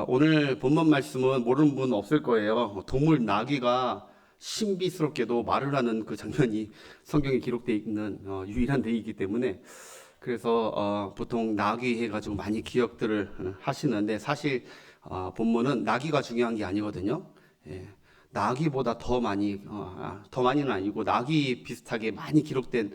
오늘 본문 말씀은 모르는 분 없을 거예요. 동물 나귀가 신비스럽게도 말을 하는 그 장면이 성경에 기록되어 있는 유일한 데이기 때문에 그래서 보통 나귀 해가지고 많이 기억들을 하시는데 사실 본문은 나귀가 중요한 게 아니거든요. 예, 나귀보다 더 많이는 아니고 나귀 비슷하게 많이 기록된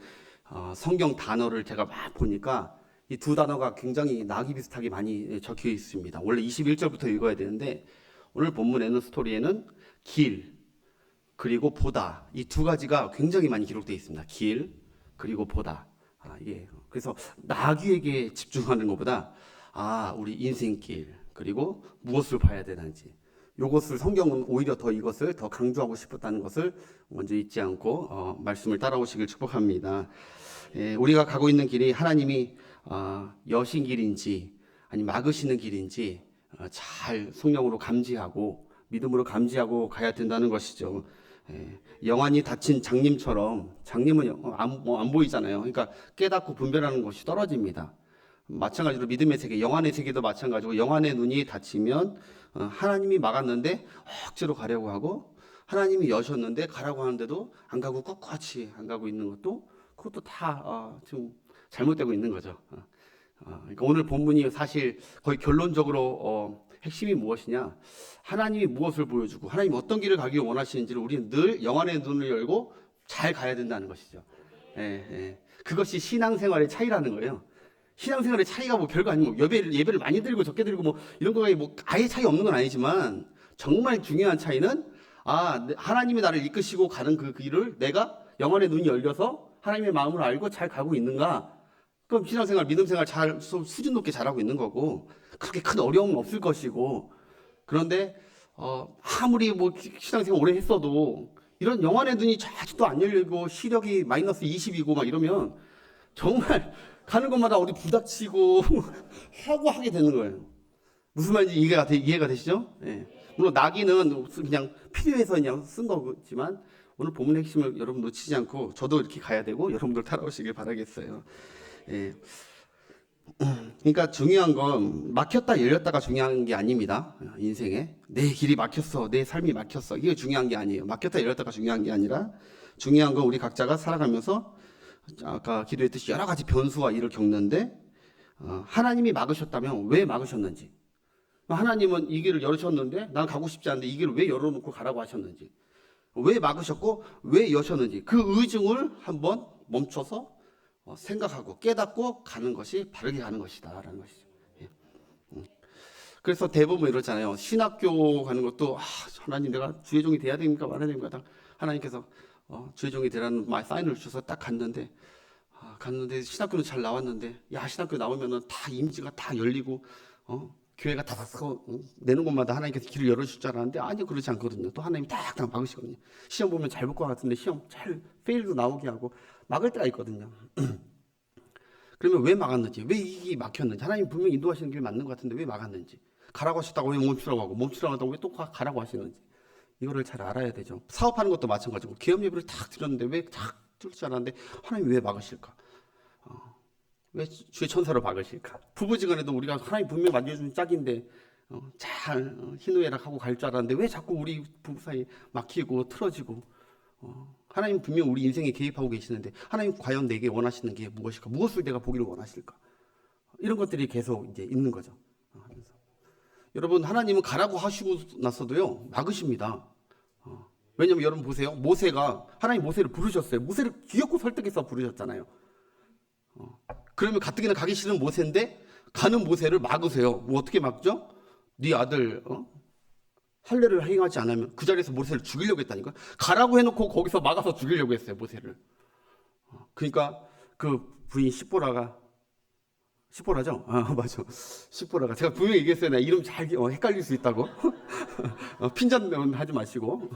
성경 단어를 제가 막 보니까 이 두 단어가 굉장히 나귀 비슷하게 많이 적혀 있습니다. 원래 21절부터 읽어야 되는데 오늘 본문에는 스토리에는 길 그리고 보다 이 두 가지가 굉장히 많이 기록되어 있습니다. 길 그리고 보다. 그래서 나귀에게 집중하는 것보다 우리 인생길 그리고 무엇을 봐야 되는지 이것을 성경은 오히려 더 이것을 더 강조하고 싶었다는 것을 먼저 잊지 않고 말씀을 따라오시길 축복합니다. 우리가 가고 있는 길이 하나님이 여신 길인지 아니 막으시는 길인지 잘 성령으로 감지하고 믿음으로 감지하고 가야 된다는 것이죠. 영안이 닫힌 장님처럼 장님은 안 보이잖아요. 그러니까 깨닫고 분별하는 것이 떨어집니다. 마찬가지로 믿음의 세계, 영안의 세계도 마찬가지고 영안의 눈이 닫히면 하나님이 막았는데 억지로 가려고 하고 하나님이 여셨는데 가라고 하는데도 안 가고 꿋꿋이 안 가고 있는 것도 그것도 다 지금 잘못되고 있는 거죠. 그러니까 오늘 본문이 사실 거의 결론적으로 핵심이 무엇이냐? 하나님이 무엇을 보여주고 하나님 어떤 길을 가길 원하시는지를 우리는 늘 영안의 눈을 열고 잘 가야 된다는 것이죠. 그것이 신앙생활의 차이라는 거예요. 신앙생활의 차이가 뭐 별거 아니고 예배를 많이 드리고 적게 드리고 뭐 이런 거에 뭐 아예 차이 없는 건 아니지만 정말 중요한 차이는 하나님이 나를 이끄시고 가는 그 길을 내가 영안의 눈이 열려서 하나님의 마음을 알고 잘 가고 있는가? 그럼 신앙생활, 믿음생활 잘 수준 높게 잘하고 있는 거고 그렇게 큰 어려움은 없을 것이고 그런데 아무리 뭐 신앙생활 오래 했어도 이런 영안의 눈이 아직도 안 열리고 시력이 마이너스 20이고 막 이러면 정말 가는 곳마다 어디 부닥치고 하고 하게 되는 거예요. 무슨 말인지 이해가 되시죠? 물론 나귀는 그냥 필요해서 그냥 쓴 거지만 오늘 본문의 핵심을 여러분 놓치지 않고 저도 이렇게 가야 되고 여러분들 따라오시길 바라겠어요. 그러니까 중요한 건 막혔다 열렸다가 중요한 게 아닙니다. 인생에 내 길이 막혔어, 내 삶이 막혔어 이게 중요한 게 아니에요. 막혔다 열렸다가 중요한 게 아니라 중요한 건 우리 각자가 살아가면서 아까 기도했듯이 여러 가지 변수와 일을 겪는데 하나님이 막으셨다면 왜 막으셨는지, 하나님은 이 길을 열으셨는데 난 가고 싶지 않은데 이 길을 왜 열어놓고 가라고 하셨는지, 왜 막으셨고 왜 여셨는지 그 의중을 한번 멈춰서 생각하고 깨닫고 가는 것이 바르게 가는 것이다 라는 것이죠. 그래서 대부분 이러잖아요. 신학교 가는 것도 하나님 내가 주의 종이 돼야 됩니까 말아야 됩니까? 하나님께서 주의 종이 되라는 사인을 주셔서 딱 갔는데 신학교는 잘 나왔는데 신학교 나오면은 다 이미지가 다 열리고 교회가 다 내는 곳마다 하나님께서 길을 열어주실 줄 알았는데 아니요, 그렇지 않거든요. 또 하나님이 딱 막으시거든요. 시험 보면 잘 볼 것 같은데 시험 잘 페일도 나오게 하고 막을 때가 있거든요. 그러면 왜 막았는지, 왜 이게 막혔는지, 하나님 분명히 인도하시는 길 맞는 것 같은데 왜 막았는지, 가라고 하셨다고 왜 멈추라고 하고 멈추라고 하다고 왜 또 가라고 하시는지 이거를 잘 알아야 되죠. 사업하는 것도 마찬가지고 기업 예배를 탁 드렸는데 왜 탁 들을 줄 알았는데 하나님 왜 막으실까? 왜 주의 천사로 막으실까? 부부지간에도 우리가 하나님 분명히 만져주는 짝인데 잘 희노애락하고 갈 줄 알았는데 왜 자꾸 우리 부부 사이 막히고 틀어지고 하나님 분명 우리 인생에 개입하고 계시는데 하나님 과연 내게 원하시는 게 무엇일까? 무엇을 내가 보기를 원하실까? 이런 것들이 계속 이제 있는 거죠. 그래서 여러분 하나님은 가라고 하시고 나서도요 막으십니다. 왜냐면 여러분 보세요. 모세가 하나님 모세를 부르셨어요. 모세를 귀엽고 설득해서 부르셨잖아요. 그러면 가뜩이나 가기 싫은 모세인데 가는 모세를 막으세요. 뭐 어떻게 막죠? 네 아들 할례를 행하지 않으면 그 자리에서 모세를 죽이려고 했다니까. 가라고 해놓고 거기서 막아서 죽이려고 했어요, 모세를. 그러니까 그 부인 시보라죠? 맞아. 시보라가 제가 분명히 얘기했어요. 나 이름 잘 헷갈릴 수 있다고. 핀잔 하지 마시고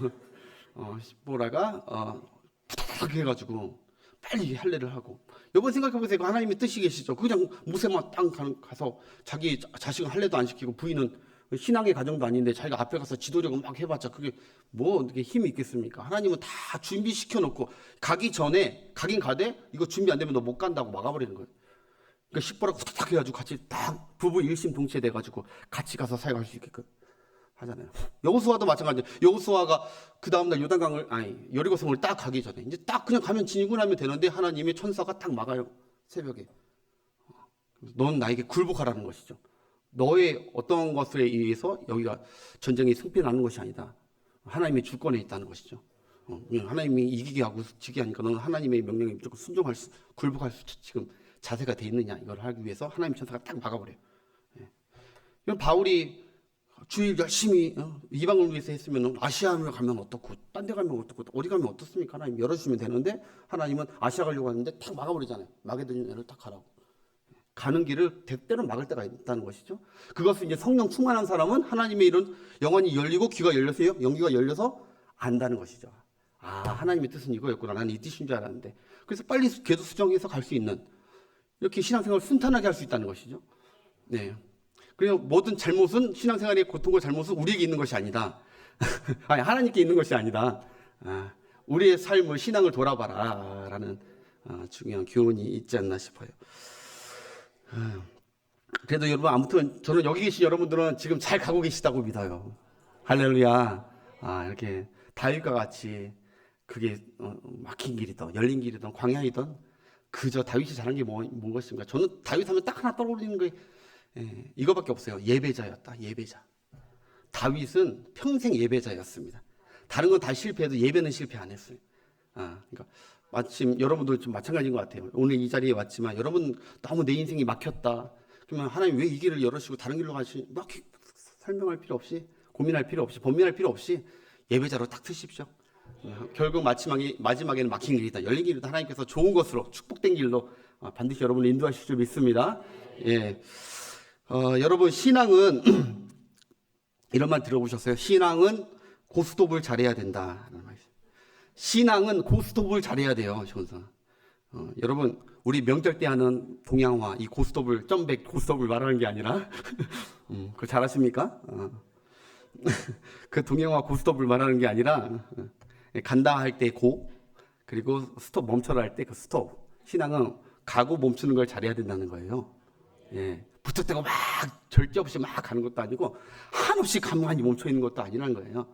시보라가 부탁 해가지고 빨리 할례를 하고. 여러분 생각해보세요. 하나님의 뜻이 계시죠. 그냥 모세만 딱 가서 자기 자식은 할례도 안 시키고 부인은 신앙의 가정도 아닌데 자기가 앞에 가서 지도력을 막 해봤자 그게 뭐 어떻게 힘이 있겠습니까? 하나님은 다 준비시켜놓고 가기 전에 가긴 가되 이거 준비 안 되면 너 못 간다고 막아버리는 거예요. 그러니까 십보라고 후딱 해가지고 같이 딱 부부 일심동체 돼가지고 같이 가서 사역할 수 있게끔 하잖아요. 여호수아도 마찬가지예요. 여호수아가 그 다음날 요단강을 아니 여리고성을 딱 가기 전에 이제 딱 그냥 가면 진군하면 되는데 하나님의 천사가 딱 막아요. 새벽에. 넌 나에게 굴복하라는 것이죠. 너의 어떤 것에 의해서 여기가 전쟁이 승패나는 것이 아니다. 하나님의 주권에 있다는 것이죠. 하나님이 이기게 하고 지게 하니까 너는 하나님의 명령에 무조건 순종할 수, 굴복할 수 지금 자세가 돼 있느냐 이걸 하기 위해서 하나님 천사가 딱 막아버려요. 예. 바울이 주일 열심히 이방을 위해서 했으면 아시아를 가면 어떻고 딴 데 가면 어떻고 어디 가면 어떻습니까? 하나님 열어주시면 되는데 하나님은 아시아 가려고 하는데 탁 막아버리잖아요. 마게도냐를 딱 가라고. 가는 길을 때때로 막을 때가 있다는 것이죠. 그것을 이제 성령 충만한 사람은 하나님의 일은 영혼이 열리고 귀가 열려서요. 영귀가 열려서 안다는 것이죠. 아, 하나님의 뜻은 이거였구나. 나는 이 뜻인 줄 알았는데. 그래서 빨리 궤도 수정해서 갈 수 있는 이렇게 신앙생활을 순탄하게 할 수 있다는 것이죠. 네. 그리고 모든 잘못은 신앙생활의 고통과 잘못은 우리에게 있는 것이 아니다. 아니, 하나님께 있는 것이 아니다. 우리의 삶을 신앙을 돌아봐라라는 중요한 교훈이 있지 않나 싶어요. 그래도 여러분 아무튼 저는 여기 계신 여러분들은 지금 잘 가고 계시다고 믿어요. 할렐루야. 이렇게 다윗과 같이 그게 막힌 길이든 열린 길이든 광야이든 그저 다윗이 잘한 게 뭔 것인가. 저는 다윗 하면 딱 하나 떠오르는 게 이거밖에 없어요. 예배자였다. 예배자. 다윗은 평생 예배자였습니다. 다른 건 다 실패해도 예배는 실패 안 했어요. 그러니까 마침 여러분도 좀 마찬가지인 것 같아요. 오늘 이 자리에 왔지만 여러분 너무 내 인생이 막혔다. 그러면 하나님 왜 이 길을 열으시고 다른 길로 가시? 막 설명할 필요 없이 고민할 필요 없이 번민할 필요 없이 예배자로 딱 트십시오. 결국 마지막에는 막힌 길이다. 열린 길이다. 하나님께서 좋은 것으로 축복된 길로 반드시 여러분을 인도하실 줄 믿습니다. 예. 여러분 신앙은 이런 말 들어보셨어요? 신앙은 고스톱을 잘해야 된다. 신앙은 고스톱을 잘해야 돼요. 여러분 우리 명절 때 하는 동양화 이 고스톱을 점백 고스톱을 말하는 게 아니라 그거 잘하십니까? 그 동양화 고스톱을 말하는 게 아니라 간다 할 때 고 그리고 스톱 멈춰라 할 때 그 스톱. 신앙은 가고 멈추는 걸 잘해야 된다는 거예요. 예. 붙었다고 막 절제 없이 막 가는 것도 아니고 한없이 가만히 멈춰 있는 것도 아니라는 거예요.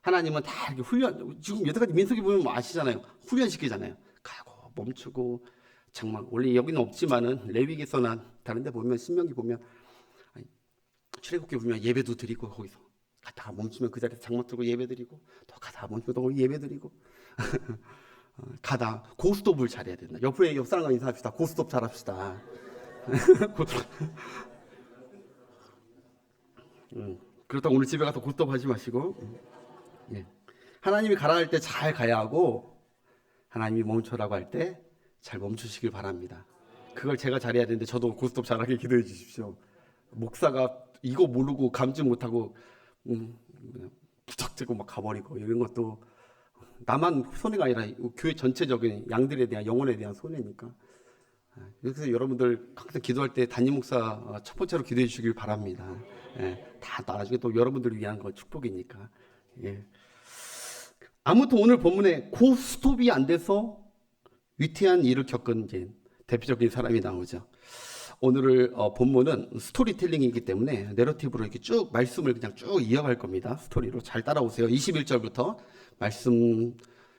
하나님은 다 이렇게 훈련, 지금 여태까지 민수기 보면 아시잖아요. 훈련시키잖아요. 가고 멈추고 장막 원래 여기는 없지만은 레위기서나 다른 데 보면 신명기 보면 출애굽기 보면 예배도 드리고 거기서 가다가 멈추면 그 자리에서 장막 들고 예배 드리고 또 가다가 멈추면 또 예배 드리고 가다 고스톱을 잘해야 된다. 옆 사람과 인사합시다. 고스톱 잘합시다. 그렇다고 오늘 집에 가서 고스톱 하지 마시고 예. 하나님이 가라 할 때 잘 가야 하고 하나님이 멈춰라고 할 때 잘 멈추시길 바랍니다. 그걸 제가 잘해야 되는데 저도 고스톱 잘하게 기도해 주십시오. 목사가 이거 모르고 감지 못하고 부탁지고 막 가버리고 이런 것도 나만 손해가 아니라 교회 전체적인 양들에 대한 영혼에 대한 손해니까. 그래서 여러분들 항상 기도할 때 담임 목사 첫 번째로 기도해 주시길 바랍니다. 예, 다 나중에 또 여러분들을 위한 건 축복이니까. 예. 아무튼 오늘 본문에 고스톱이 안 돼서 위태한 일을 겪은 이제 대표적인 사람이 나오죠. 오늘 본문은 스토리텔링이기 때문에 내러티브로 이렇게 쭉 말씀을 그냥 쭉 이어갈 겁니다. 스토리로 잘 따라오세요. 21절부터 말씀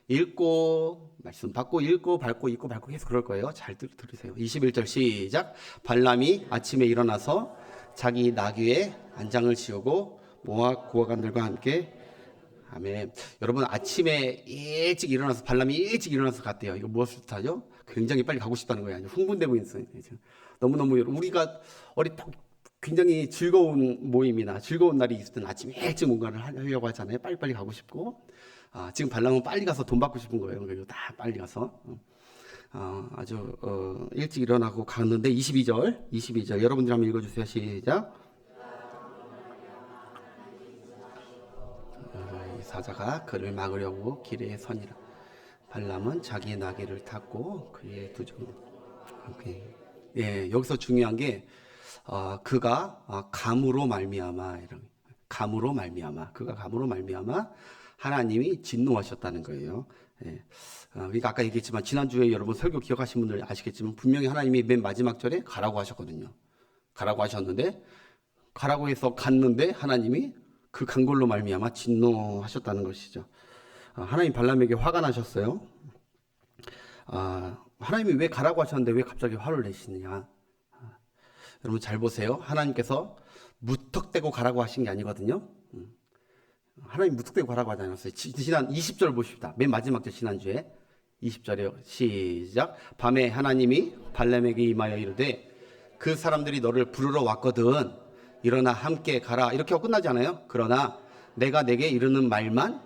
읽고 말씀 받고 읽고 밟고 읽고 밟고 계속 그럴 거예요. 잘 들으세요. 21절 시작. 발람이 아침에 일어나서 자기 나귀에 안장을 지우고 모압 고관들과 함께 아멘. 여러분 아침에 일찍 일어나서 발람이 일찍 일어나서 갔대요. 이거 무엇을 뜻하죠? 굉장히 빨리 가고 싶다는 거예요. 흥분되고 있어요. 너무너무 우리가 굉장히 즐거운 모임이나 즐거운 날이 있을 때는 아침에 일찍 뭔가를 하려고 하잖아요. 빨리빨리 가고 싶고 지금 발람은 빨리 가서 돈 받고 싶은 거예요. 그리고 다 빨리 가서 아주 일찍 일어나고 갔는데 22절 여러분들 한번 읽어주세요. 시작. 사자가 그를 막으려고 길에 서니라. 발람은 자기 나귀를 탔고 그의 두종. 예, 여기서 중요한 게 그가 감으로 말미암아 그가 감으로 말미암아 하나님이 진노하셨다는 거예요. 예. 그러니까 아까 얘기했지만 지난주에 여러분 설교 기억하신 분들 아시겠지만 분명히 하나님이 맨 마지막 절에 가라고 하셨거든요. 가라고 하셨는데 가라고 해서 갔는데 하나님이 그 간 걸로 말미암아 진노하셨다는 것이죠. 하나님 발람에게 화가 나셨어요. 하나님이 왜 가라고 하셨는데 왜 갑자기 화를 내시느냐. 여러분 잘 보세요. 하나님께서 무턱대고 가라고 하신 게 아니거든요. 하나님 무턱대고 가라고 하지 않았어요. 지난 20절 보십시다. 맨 마지막 절 지난주에 20절이요. 시작. 밤에 하나님이 발람에게 임하여 이르되 그 사람들이 너를 부르러 왔거든. 일어나 함께 가라. 이렇게 하고 끝나지 않아요? 그러나 내가 내게 이르는 말만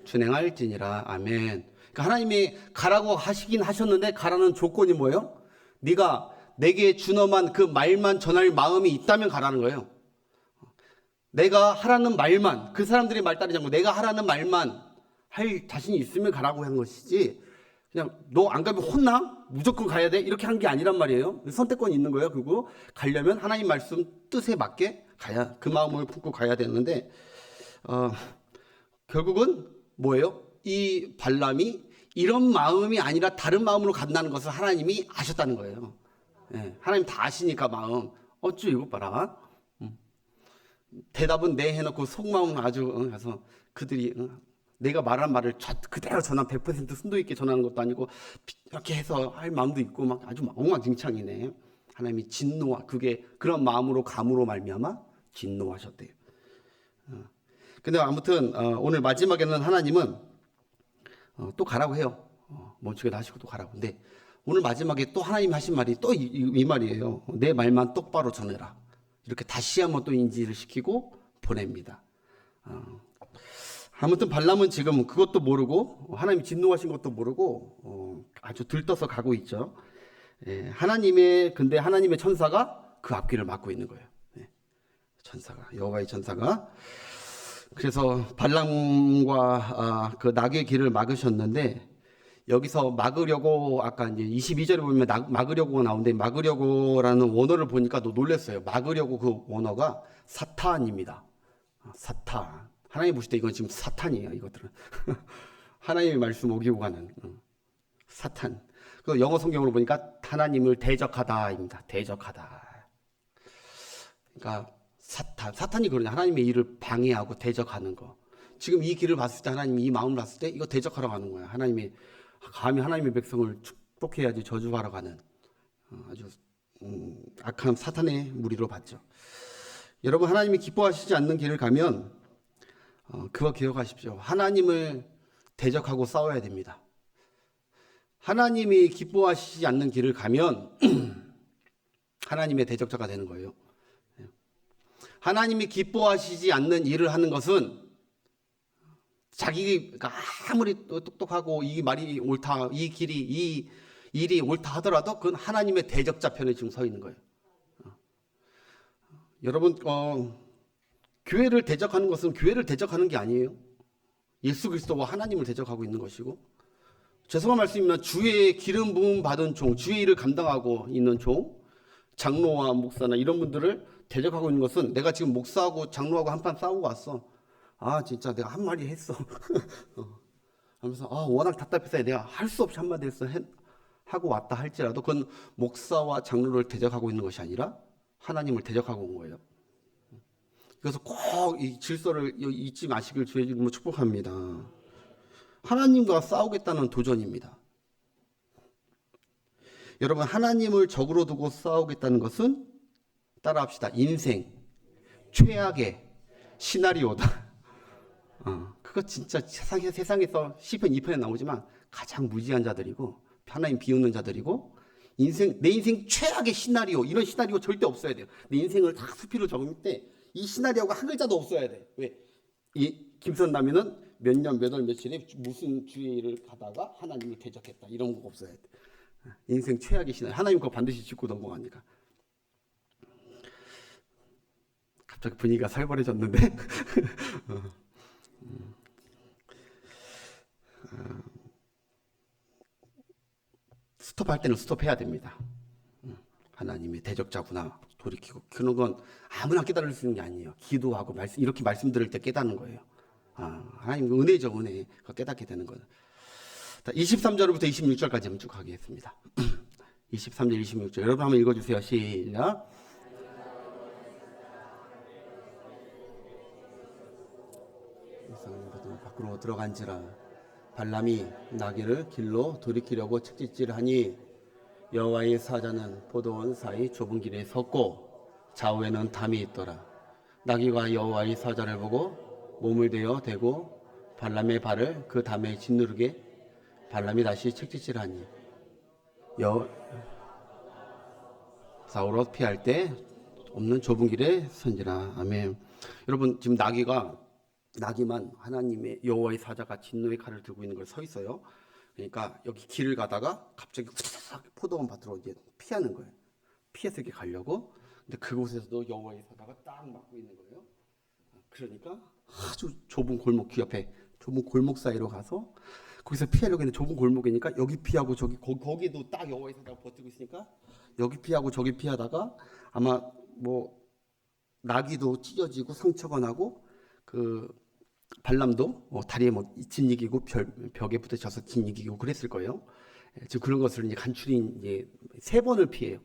준행할지니라. 아멘. 그러니까 하나님이 가라고 하시긴 하셨는데 가라는 조건이 뭐예요? 네가 내게 준엄한 그 말만 전할 마음이 있다면 가라는 거예요. 내가 하라는 말만, 그 사람들이 말 따르지 않고 내가 하라는 말만 할 자신이 있으면 가라고 하는 것이지 그냥 너 안 가면 혼나? 무조건 가야 돼? 이렇게 한 게 아니란 말이에요. 선택권이 있는 거예요. 그리고 가려면 하나님 말씀 뜻에 맞게 가야, 그 마음을 품고 가야 되는데 결국은 뭐예요? 이 발람이 이런 마음이 아니라 다른 마음으로 간다는 것을 하나님이 아셨다는 거예요. 예, 하나님 다 아시니까 마음 어쭈 이것 봐라. 대답은 내 해놓고 속마음은 아주 가서 그들이 내가 말한 말을 그대로 전한 100% 순도 있게 전하는 것도 아니고 이렇게 해서 할 마음도 있고 막 아주 엉망진창이네. 하나님이 진노와 그게 그런 마음으로 감으로 말미암아 진노하셨대요. 근데 아무튼 오늘 마지막에는 하나님은 또 가라고 해요. 멈추게 하시고 또 가라고. 근데 오늘 마지막에 또 하나님 하신 말이 또 이 말이에요. 내 말만 똑바로 전해라. 이렇게 다시 한번 또 인지를 시키고 보냅니다. 아무튼 발람은 지금 그것도 모르고 하나님이 진노하신 것도 모르고 아주 들떠서 가고 있죠. 예, 근데 하나님의 천사가 그 앞길을 막고 있는 거예요. 예, 천사가, 여호와의 천사가. 그래서 발람과 그 낙의 길을 막으셨는데 여기서 막으려고 아까 이제 22절에 보면 막으려고 나오는데 막으려고라는 원어를 보니까 또 놀랐어요. 막으려고 그 원어가 사탄입니다. 사탄. 하나님 보실 때 이건 지금 사탄이에요. 이것들은 하나님의 말씀 어기고 가는 사탄. 그 영어 성경으로 보니까 하나님을 대적하다입니다. 대적하다. 그러니까 사탄이 그러냐. 하나님의 일을 방해하고 대적하는 거. 지금 이 길을 봤을 때 하나님이 이 마음을 봤을 때 이거 대적하러 가는 거야. 하나님이 감히 하나님의 백성을 축복해야지 저주하러 가는 아주 악한 사탄의 무리로 봤죠. 여러분 하나님이 기뻐하시지 않는 길을 가면 그거 기억하십시오. 하나님을 대적하고 싸워야 됩니다. 하나님이 기뻐하시지 않는 길을 가면 하나님의 대적자가 되는 거예요. 하나님이 기뻐하시지 않는 일을 하는 것은 자기가 아무리 똑똑하고 이 말이 옳다, 이 일이 옳다 하더라도 그건 하나님의 대적자 편에 지금 서 있는 거예요. 여러분, 교회를 대적하는 것은 교회를 대적하는 게 아니에요. 예수 그리스도와 하나님을 대적하고 있는 것이고, 죄송한 말씀이면 주의 기름 부음 받은 종, 주의 일을 감당하고 있는 종, 장로와 목사나 이런 분들을 대적하고 있는 것은 내가 지금 목사하고 장로하고 한판 싸우고 왔어. 진짜 내가 한 마디 했어. 하면서 워낙 답답해서 내가 할 수 없이 한마디 했어 하고 왔다 할지라도 그건 목사와 장로를 대적하고 있는 것이 아니라 하나님을 대적하고 온 거예요. 그래서 꼭 이 질서를 잊지 마시길 주의 이름으로 축복합니다. 하나님과 싸우겠다는 도전입니다. 여러분 하나님을 적으로 두고 싸우겠다는 것은 따라합시다. 인생 최악의 시나리오다. 그거 진짜 세상에서 시편 2편에 나오지만 가장 무지한 자들이고 하나님 비웃는 자들이고 내 인생 최악의 시나리오, 이런 시나리오 절대 없어야 돼요. 내 인생을 다 수필로 적을 때 이 시나리오가 한 글자도 없어야 돼. 왜? 이 김선남이는 몇 년, 몇 월, 며칠에 무슨 주의를 가다가 하나님이 대적했다. 이런 거 없어야 돼. 인생 최악의 시나리오. 하나님 그거 반드시 짚고 넘어가니까. 갑자기 분위기가 살벌해졌는데. 스톱할 때는 스톱해야 됩니다. 하나님의 대적자구나 돌이키고. 그런 건 아무나 깨달을 수 있는 게 아니에요. 기도하고 이렇게 말씀 들을 때 깨닫는 거예요. 하나님 은혜죠, 은혜. 깨닫게 되는 거는. 23절부터 26절까지 한번 쭉 하겠습니다. 23절, 26절. 여러분 한번 읽어주세요. 시작. 밖으로 들어간지라 발람이 나귀를 길로 돌이키려고 채찍질하니 여호와의 사자는 포도원 사이 좁은 길에 섰고 좌우에는 담이 있더라. 나귀가 여호와의 사자를 보고 몸을 대고 발람의 발을 그 담에 짓누르게 발람이 다시 채찍질하니 좌우로 피할 때 없는 좁은 길에 선지라. 아멘. 여러분 지금 나귀만 하나님의 여호와의 사자가 진노의 칼을 들고 있는 걸 서 있어요. 그러니까 여기 길을 가다가 갑자기 후다닥 포도원 밭으로 이제 피하는 거예요. 피해서 이렇게 가려고. 근데 그곳에서도 여호와의 사자가 딱 막고 있는 거예요. 그러니까 아주 좁은 골목 그 옆에 좁은 골목 사이로 가서 거기서 피하려고 했는데 좁은 골목이니까 여기 피하고 거기도 딱 여호와의 사자가 버티고 있으니까 여기 피하고 저기 피하다가 아마 뭐 나귀도 찢어지고 상처가 나고 그 발람도 다리에 뭐 짓이기고 벽에 부딪혀서 짓이기고 그랬을 거예요. 지금 그런 것을 이제 간추린 이제 3번을 피해요.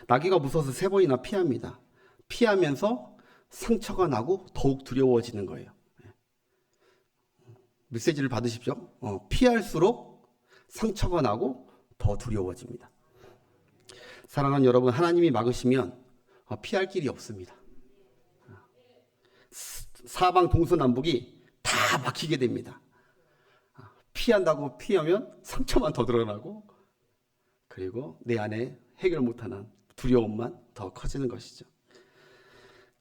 나귀가 무서워서 3번이나 피합니다. 피하면서 상처가 나고 더욱 두려워지는 거예요. 메시지를 받으십시오. 피할수록 상처가 나고 더 두려워집니다. 사랑하는 여러분, 하나님이 막으시면 피할 길이 없습니다. 사방 동서남북이 다 막히게 됩니다. 피한다고 피하면 상처만 더 드러나고 그리고 내 안에 해결 못하는 두려움만 더 커지는 것이죠.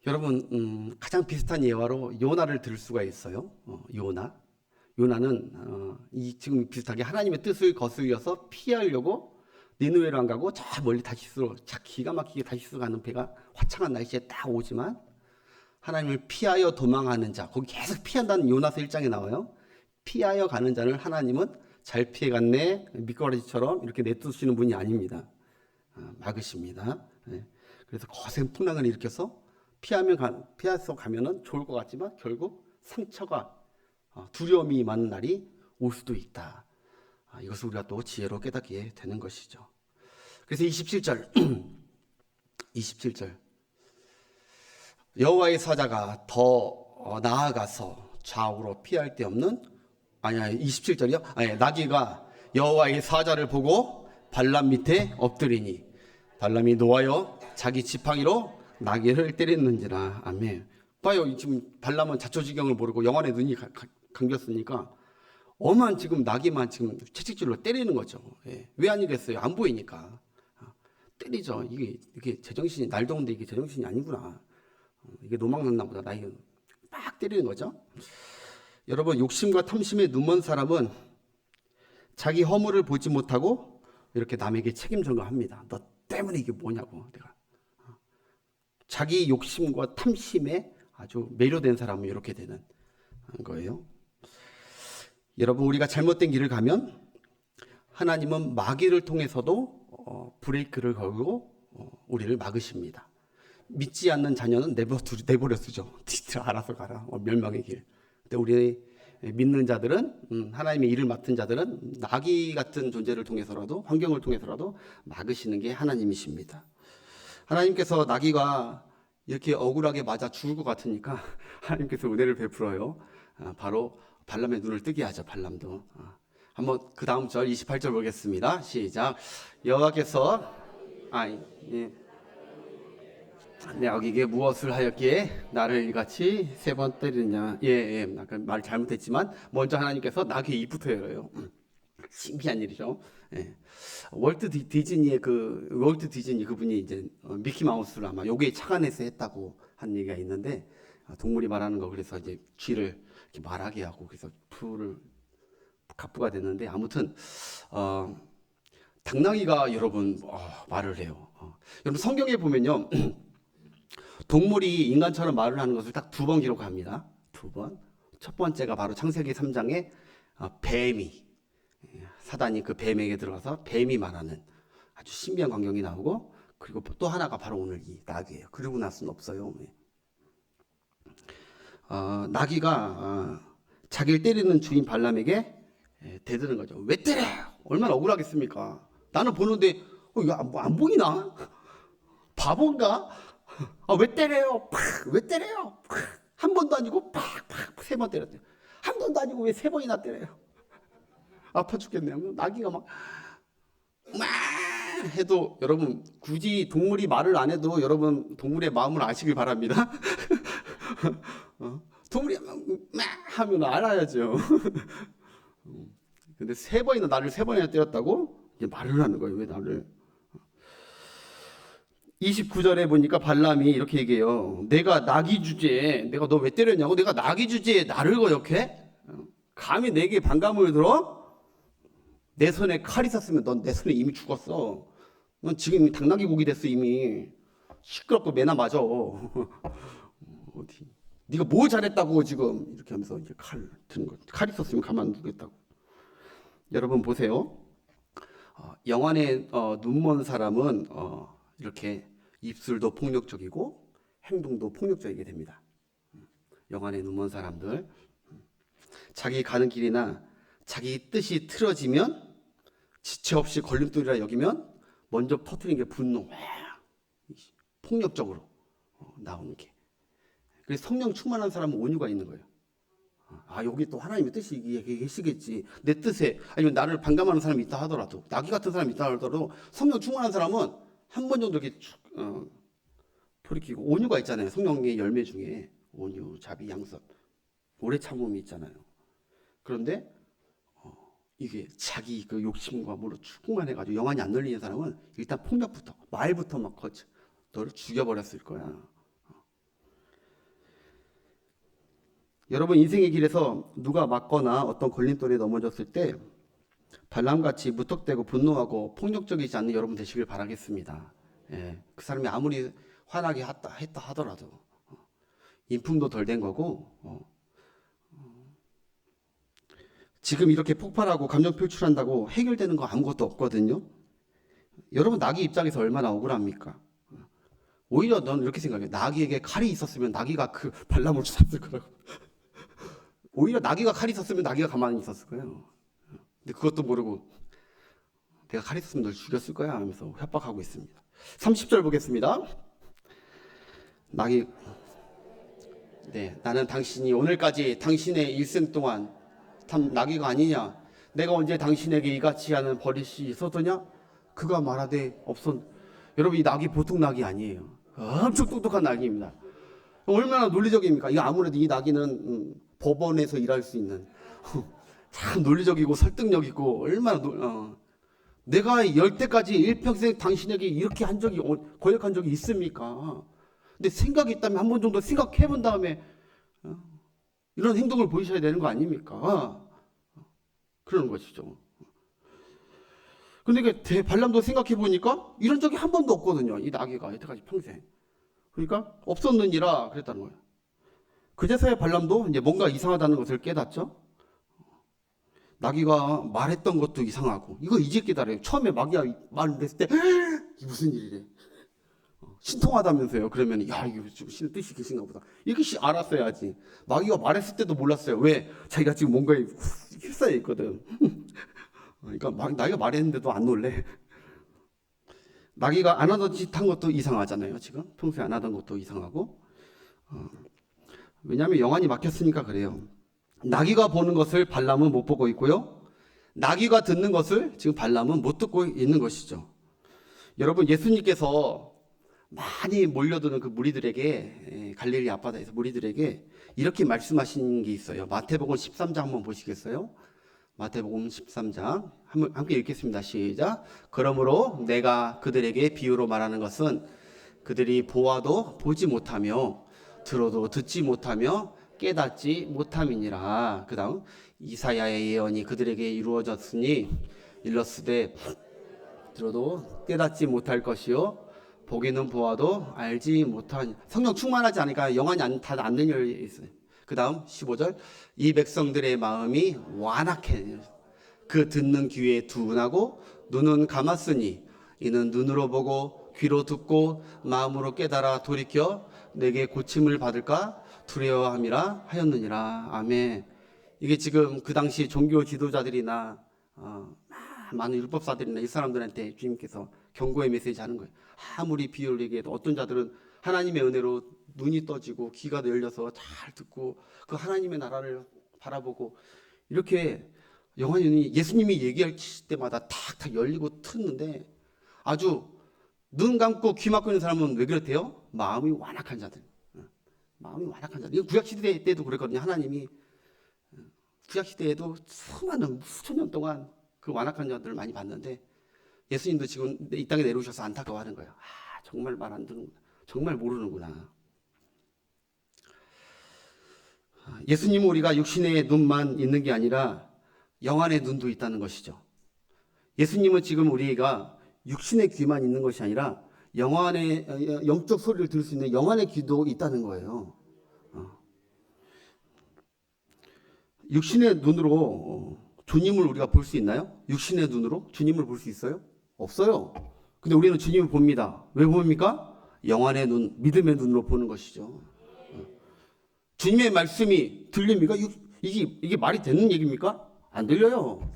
여러분 가장 비슷한 예화로 요나를 들을 수가 있어요. 요나는 지금 비슷하게 하나님의 뜻을 거슬려서 피하려고 니느웨로 안 가고 저 멀리 다시스로 기가 막히게 다시스 가는 배가 화창한 날씨에 딱 오지만 하나님을 피하여 도망하는 자, 거기 계속 피한다는 요나서 1장에 나와요. 피하여 가는 자를 하나님은 잘 피해갔네, 미꾸라지처럼 이렇게 내두시는 분이 아닙니다. 막으십니다. 그래서 거센 풍랑을 일으켜서 피해서 가면은 좋을 것 같지만 결국 상처가 두려움이 많은 날이 올 수도 있다. 이것을 우리가 또 지혜로 깨닫게 되는 것이죠. 그래서 27절 여호와의 사자가 더 나아가서 좌우로 피할 데 없는 27절이요? 나귀가 여호와의 사자를 보고 발람 밑에 엎드리니 발람이 노하여 자기 지팡이로 나귀를 때렸는지라. 아멘. 봐요, 지금 발람은 자초지경을 모르고 영안의 눈이 감겼으니까 엄한 지금 나귀만 지금 채찍질로 때리는 거죠. 왜 아니겠어요? 안 보이니까 때리죠. 이게 제정신이 날 더운데 이게 제정신이 아니구나. 이게 노망났나 보다. 나이가 막 때리는 거죠. 여러분 욕심과 탐심에 눈먼 사람은 자기 허물을 보지 못하고 이렇게 남에게 책임 전가합니다. 너 때문에 이게 뭐냐고. 내가 자기 욕심과 탐심에 아주 매료된 사람은 이렇게 되는 거예요. 여러분 우리가 잘못된 길을 가면 하나님은 마귀를 통해서도 브레이크를 걸고 우리를 막으십니다. 믿지 않는 자녀는 내버려 두죠. 니들 알아서 가라. 멸망의 길. 근데 우리 믿는 자들은 하나님의 일을 맡은 자들은 나귀 같은 존재를 통해서라도 환경을 통해서라도 막으시는 게 하나님이십니다. 하나님께서 나귀가 이렇게 억울하게 맞아 죽을 것 같으니까 하나님께서 은혜를 베풀어요. 바로 발람의 눈을 뜨게 하죠. 발람도. 한번 그 다음 절 28절 보겠습니다. 시작. 여호와께서 나귀에게 무엇을 하였기에 나를 이같이 3번 때리느냐. 아까 말 잘못했지만 먼저 하나님께서 나귀의 입부터 열어요. 신기한 일이죠. 월트 디즈니 그분이 이제 미키 마우스를 아마 요게 착안해서 했다고 한 얘기가 있는데 동물이 말하는 거 그래서 이제 쥐를 이렇게 말하게 하고 그래서 풀을 갑부가 됐는데 아무튼 당나귀가 여러분 말을 해요. 여러분 성경에 보면요. 동물이 인간처럼 말을 하는 것을 딱 2번 기록합니다. 2번. 첫 번째가 바로 창세기 3장에 뱀이 사단이 그 뱀에게 들어가서 뱀이 말하는 아주 신비한 광경이 나오고 그리고 또 하나가 바로 오늘 이 나귀예요. 그러고 나서는 없어요. 나귀가 자기를 때리는 주인 발람에게 대드는 거죠. 왜 때려? 얼마나 억울하겠습니까? 나는 보는데 이거 안 보이나? 바본가? 왜 때려요? 팍! 왜 때려요? 팍! 한 번도 아니고 팍팍 3번 때렸대요. 한 번도 아니고 왜 3번이나 때려요? 아파 죽겠네요. 나귀가 막 해도 여러분 굳이 동물이 말을 안 해도 여러분 동물의 마음을 아시길 바랍니다. 동물이 막 하면 알아야죠. 근데 3번이나 나를 3번이나 때렸다고 이제 말을 하는 거예요. 왜 나를? 29절에 보니까 발람이 이렇게 얘기해요. 내가 나귀 주제에 내가 너 왜 때렸냐고? 내가 나귀 주제에 나를 거역해? 감히 내게 반감을 들어? 내 손에 칼 있었으면 넌 내 손에 이미 죽었어. 넌 지금 당나귀 고기 됐어 이미. 시끄럽고 매나 맞아. 어디? 네가 뭘 잘했다고 지금 이렇게 하면서 이제 칼 드는 거. 칼 있었으면 가만 두겠다고. 여러분 보세요. 영안에 눈먼 사람은 이렇게 입술도 폭력적이고 행동도 폭력적이게 됩니다. 영안에 눈먼 사람들 자기 가는 길이나 자기 뜻이 틀어지면 지체 없이 걸림돌이라 여기면 먼저 터뜨리는 게 분노, 폭력적으로 나오는 게. 그래서 성령 충만한 사람은 온유가 있는 거예요. 여기 또 하나님의 뜻이 계시겠지. 내 뜻에 아니면 나를 반감하는 사람이 있다 하더라도 나귀 같은 사람이 있다 하더라도 성령 충만한 사람은 한 번 정도 이렇게 돌이키고 온유가 있잖아요. 성령의 열매 중에 온유, 자비, 양선, 오래 참음이 있잖아요. 그런데 이게 자기 그 욕심과 뭐로 충만해가지고 영안이 안 열리는 사람은 일단 폭력부터 말부터 막 거쳐 너를 죽여버렸을 거야. 여러분 인생의 길에서 누가 맞거나 어떤 걸림돌에 넘어졌을 때 발람같이 무턱대고 분노하고 폭력적이지 않는 여러분 되시길 바라겠습니다. 그 사람이 아무리 화나게 했다 하더라도 인품도 덜 된 거고 지금 이렇게 폭발하고 감정 표출한다고 해결되는 거 아무것도 없거든요. 여러분 나귀 입장에서 얼마나 억울합니까? 오히려 넌 이렇게 생각해. 나귀에게 칼이 있었으면 나귀가 그 발람을 쳤을 거라고. 오히려 나귀가 칼이 있었으면 나귀가 가만히 있었을 거예요. 근데 그것도 모르고 내가 칼이 있었으면 널 죽였을 거야 하면서 협박하고 있습니다. 30절 보겠습니다. 나는 당신이 오늘까지 당신의 일생 동안 참 나귀가 아니냐? 내가 언제 당신에게 이같이 하는 버릇이 있었더냐? 그가 말하되 없었. 여러분 이 나귀 보통 나귀 아니에요. 엄청 똑똑한 나귀입니다. 얼마나 논리적입니까? 이 아무래도 이 나귀는 법원에서 일할 수 있는 참 논리적이고 설득력 있고 얼마나 내가 열 때까지 일평생 당신에게 이렇게 한 적이 거역한 적이 있습니까? 근데 생각이 있다면 한 번 정도 생각해 본 다음에 이런 행동을 보이셔야 되는 거 아닙니까? 그러는 것이죠. 근데 발람도 생각해 보니까 이런 적이 한 번도 없거든요. 이 나귀가 여태까지 평생. 그러니까 없었느니라 그랬다는 거예요. 그제서야 발람도 이제 뭔가 이상하다는 것을 깨닫죠. 나귀가 말했던 것도 이상하고 이거 이제 깨달아요. 처음에 마귀가 말을 했을 때 무슨 일이래. 신통하다면서요. 그러면 야 이게 신의 뜻이 계신가 보다. 이렇게 알았어야지. 마귀가 말했을 때도 몰랐어요. 왜? 자기가 지금 뭔가에 휩싸여 있거든. 그러니까 나귀가 말했는데도 안 놀래. 나귀가 안 하던 짓 한 것도 이상하잖아요. 지금 평소에 안 하던 것도 이상하고. 왜냐하면 영안이 막혔으니까 그래요. 나귀가 보는 것을 발람은 못 보고 있고요. 나귀가 듣는 것을 지금 발람은 못 듣고 있는 것이죠. 여러분 예수님께서 많이 몰려드는 그 무리들에게 갈릴리 앞바다에서 무리들에게 이렇게 말씀하신 게 있어요. 마태복음 13장 한번 보시겠어요? 마태복음 13장 함께 읽겠습니다. 시작. 그러므로 내가 그들에게 비유로 말하는 것은 그들이 보아도 보지 못하며 들어도 듣지 못하며 깨닫지 못함이니라. 그 다음 이사야의 예언이 그들에게 이루어졌으니 일러스되 들어도 깨닫지 못할 것이요 보기는 보아도 알지 못하니. 성령 충만하지 않으니까 영안이 다 안 열려 있어요. 그 다음 15절 이 백성들의 마음이 완악해 그 듣는 귀에 둔하고 눈은 감았으니 이는 눈으로 보고 귀로 듣고 마음으로 깨달아 돌이켜 내게 고침을 받을까 두려워함이라 하였느니라. 아멘. 이게 지금 그 당시 종교 지도자들이나 많은 율법사들이나 이 사람들한테 주님께서 경고의 메시지 하는 거예요. 아무리 비유를 얘기해도 어떤 자들은 하나님의 은혜로 눈이 떠지고 귀가 열려서 잘 듣고 그 하나님의 나라를 바라보고 이렇게 영원히 눈이 예수님이 얘기할 때마다 탁탁 열리고 트는데 아주 눈 감고 귀 막고 있는 사람은 왜 그렇대요? 마음이 완악한 자들. 마음이 완악한 자들. 이거 구약시대 때도 그랬거든요. 하나님이 구약시대에도 수많은 수천 년 동안 그 완악한 자들을 많이 봤는데 예수님도 지금 이 땅에 내려오셔서 안타까워하는 거예요. 정말 말 안 듣는구나. 정말 모르는구나. 예수님은 우리가 육신의 눈만 있는 게 아니라 영안의 눈도 있다는 것이죠. 예수님은 지금 우리가 육신의 귀만 있는 것이 아니라 영안의 영적 소리를 들을 수 있는 영안의 귀도 있다는 거예요. 육신의 눈으로 주님을 우리가 볼 수 있나요? 육신의 눈으로 주님을 볼 수 있어요? 없어요. 근데 우리는 주님을 봅니다. 왜 봅니까? 영안의 눈, 믿음의 눈으로 보는 것이죠. 주님의 말씀이 들립니까? 이게 말이 되는 얘기입니까? 안 들려요.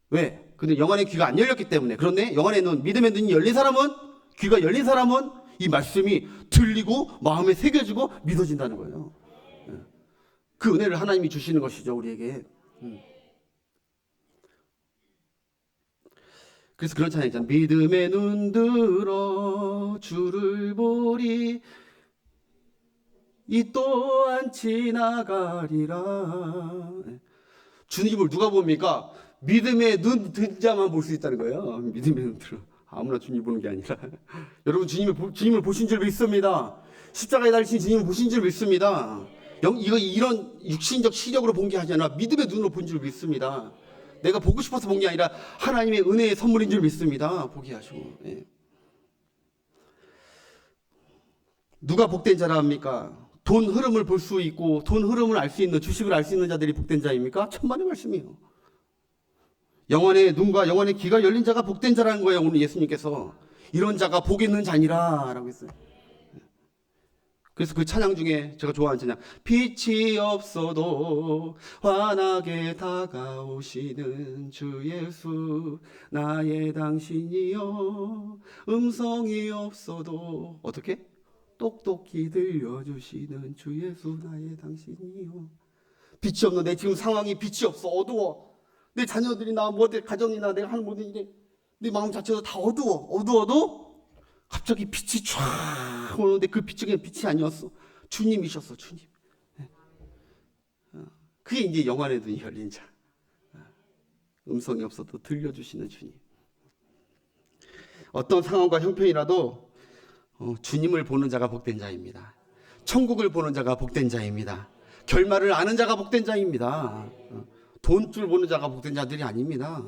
왜? 근데 영안의 귀가 안 열렸기 때문에. 그런데 영안의 눈, 믿음의 눈이 열린 사람은, 귀가 열린 사람은 이 말씀이 들리고 마음에 새겨지고 믿어진다는 거예요. 그 은혜를 하나님이 주시는 것이죠, 우리에게. 그래서 그런 찬양 있잖아요. 믿음의 눈 들어 주를 보리 이 또한 지나가리라. 주님을 누가 봅니까? 믿음의 눈 든 자만 볼 수 있다는 거예요. 믿음의 눈 들어. 아무나 주님 보는 게 아니라. 여러분 주님을 보신 줄 믿습니다. 십자가에 달리신 주님을 보신 줄 믿습니다. 이런 육신적 시력으로 본 게 아니라 믿음의 눈으로 본 줄 믿습니다. 내가 보고 싶어서 본 게 아니라 하나님의 은혜의 선물인 줄 믿습니다. 보게 하시고. 예. 누가 복된 자라 합니까? 돈 흐름을 볼 수 있고 돈 흐름을 알 수 있는, 주식을 알 수 있는 자들이 복된 자입니까? 천만의 말씀이에요. 영혼의 눈과 영혼의 귀가 열린 자가 복된 자라는 거예요. 오늘 예수님께서 이런 자가 복 있는 자니라 라고 했어요. 그래서 그 찬양 중에 제가 좋아하는 찬양, 빛이 없어도 환하게 다가오시는 주 예수 나의 당신이여, 음성이 없어도 어떻게? 똑똑히 들려주시는 주 예수 나의 당신이여. 빛이 없는 내 지금 상황이 빛이 없어. 어두워. 내 자녀들이나 내 가정이나 내가 하는 모든 일에 내 마음 자체도 다 어두워도 갑자기 빛이 쫙 오는데 그 빛이 그냥 빛이 아니었어. 주님이셨어. 주님. 그게 이제 영안의 눈이 열린 자. 음성이 없어도 들려주시는 주님. 어떤 상황과 형편이라도 주님을 보는 자가 복된 자입니다. 천국을 보는 자가 복된 자입니다. 결말을 아는 자가 복된 자입니다. 돈줄 보는 자가 복된 자들이 아닙니다.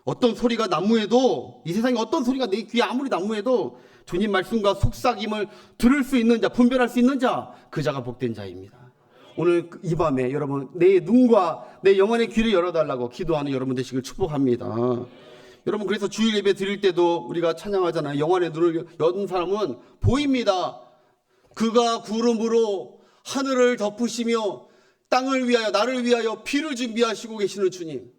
어떤 소리가 난무해도, 이 세상에 어떤 소리가 내 귀에 아무리 난무해도 주님 말씀과 속삭임을 들을 수 있는 자, 분별할 수 있는 자, 그 자가 복된 자입니다. 오늘 이 밤에 여러분 내 눈과 내 영혼의 귀를 열어달라고 기도하는 여러분 되시길 축복합니다. 여러분, 그래서 주일 예배 드릴 때도 우리가 찬양하잖아요. 영혼의 눈을 연 사람은 보입니다. 그가 구름으로 하늘을 덮으시며 땅을 위하여, 나를 위하여 피를 준비하시고 계시는 주님,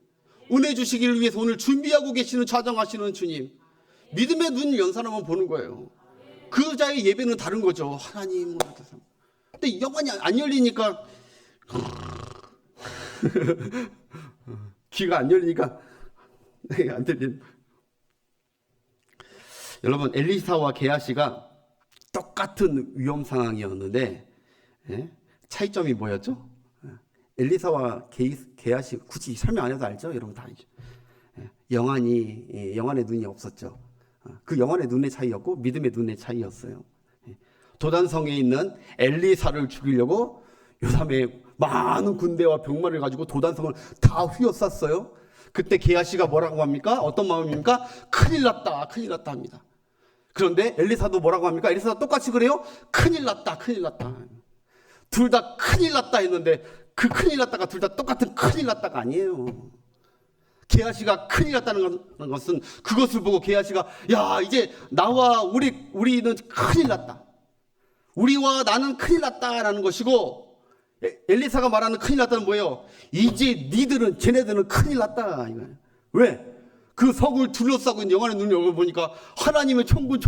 은혜 주시기를 위해서 오늘 준비하고 계시는, 좌정하시는 주님, 믿음의 눈을 연 사람은 보는 거예요. 그 자의 예배는 다른 거죠. 하나님. 근데 영혼이 안 열리니까 귀가 안 열리니까 안 들린. 여러분, 엘리사와 게하시가 똑같은 위험 상황이었는데 차이점이 뭐였죠? 엘리사와 게하시 굳이 설명 안 해도 알죠? 여러분 다 알죠. 영안의 눈이 없었죠. 그 영안의 눈의 차이였고 믿음의 눈의 차이였어요. 도단성에 있는 엘리사를 죽이려고 요담에 많은 군대와 병마를 가지고 도단성을 다 휘어쌌어요. 그때 게하시가 뭐라고 합니까? 어떤 마음입니까? 큰일 났다, 큰일 났다 합니다. 그런데 엘리사도 뭐라고 합니까? 엘리사도 똑같이 그래요? 큰일 났다, 큰일 났다. 둘 다 큰일 났다 했는데 그 큰일 났다가 둘 다 똑같은 큰일 났다가 아니에요. 게하시가 큰일 났다는 것은 그것을 보고 게하시가, 야, 이제 나와 우리는 큰일 났다. 우리와 나는 큰일 났다라는 것이고, 엘리사가 말하는 큰일 났다는 뭐예요? 이제 니들은 쟤네들은 큰일 났다 이거예요. 왜? 그 석을 둘러싸고 있는 영안의 눈을 열어보니까 하나님의 천군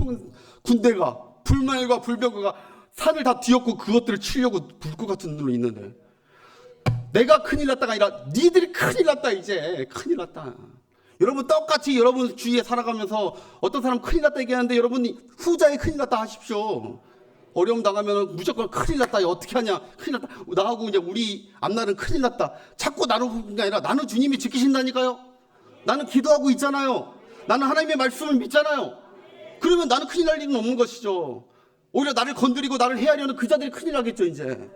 군대가 불말과 불병거가 산을 다 뒤엎고 그것들을 치려고 불꽃 같은 눈으로 있는데, 내가 큰일 났다가 아니라 니들이 큰일 났다. 이제 큰일 났다. 여러분 똑같이 여러분 주위에 살아가면서 어떤 사람 큰일 났다 얘기하는데 여러분이 후자에 큰일 났다 하십시오. 어려움 당하면 무조건 큰일 났다. 어떻게 하냐? 큰일 났다. 나하고 이제 우리 앞날은 큰일 났다. 자꾸 나는 그게 아니라 나는 주님이 지키신다니까요. 나는 기도하고 있잖아요. 나는 하나님의 말씀을 믿잖아요. 그러면 나는 큰일 날 일은 없는 것이죠. 오히려 나를 건드리고 나를 해하려는 그 자들이 큰일 나겠죠 이제.